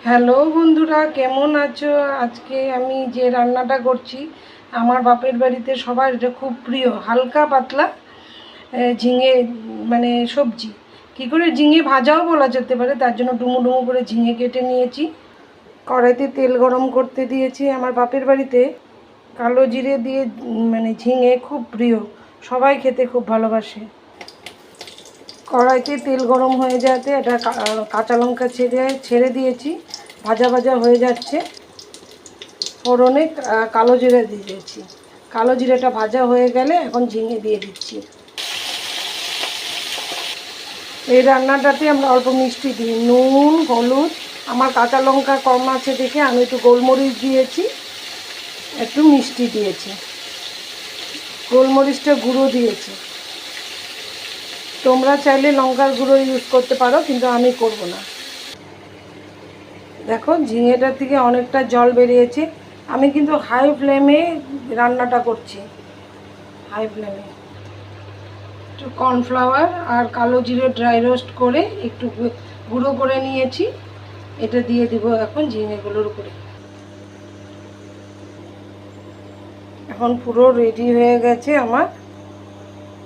Hello বন্ধুরা, কেমন আছো? আজকে আমি যে রান্নাটা করছি আমার বাপের বাড়িতে সবার এটা খুব প্রিয়, হালকা পাতলা ঝিঙে মানে সবজি। কি করে ঝিঙে ভাজাও বলা যেতে পারে, তার জন্য ডুমো ডুমো করে ঝিঙে কেটে নিয়েছি। কড়াইতে তেল গরম করতে দিয়েছি। আমার বাপের বাড়িতে কালো জিরে দিয়ে মানে ঝিঙে খুব প্রিয়, সবাই খেতে খুব ভালোবাসে। কড়াইতে তেল গরম হয়ে যাতে এটা কাঁচা লঙ্কা ছেড়ে দিয়েছি, ভাজা ভাজা হয়ে যাচ্ছে। ফোড়নে কালো জিরে দিয়ে দিয়েছি। কালো জিরেটা ভাজা হয়ে গেলে এখন ঝিঙে দিয়ে দিচ্ছি। এই রান্নাটাতে আমরা অল্প মিষ্টি দিই, নুন, হলুদ। আমার কাঁচা লঙ্কা কম আছে দেখে আমি একটু গোলমরিচ দিয়েছি, একটু মিষ্টি দিয়েছি, গোলমরিচটা গুঁড়ো দিয়েছি। তোমরা চাইলে লঙ্কার গুঁড়ো ইউজ করতে পারো, কিন্তু আমি করব না। দেখো ঝিঙেটার থেকে অনেকটা জল বেরিয়েছে। আমি কিন্তু হাই ফ্লেমে রান্নাটা করছি, হাই ফ্লেমে। একটু কর্নফ্লাওয়ার আর কালো জিরে ড্রাই রোস্ট করে একটু গুঁড়ো করে নিয়েছি, এটা দিয়ে দিব এখন ঝিঙেগুলোর উপরে। এখন পুরো রেডি হয়ে গেছে আমার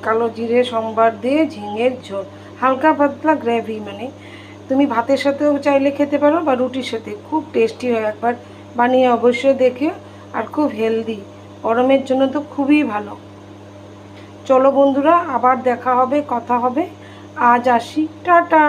কালো জিরে সম্বার দিয়ে ঝিঙের ঝোল, হালকা পাতলা গ্রেভি। মানে তুমি ভাতের সাথেও চাইলে খেতে পারো বা রুটির সাথে, খুব টেস্টি হয়। একবার বানিয়ে অবশ্যই দেখো। আর খুব হেলদি, গরমের জন্য তো খুবই ভালো। চলো বন্ধুরা, আবার দেখা হবে, কথা হবে। আজ আসি, টাটা।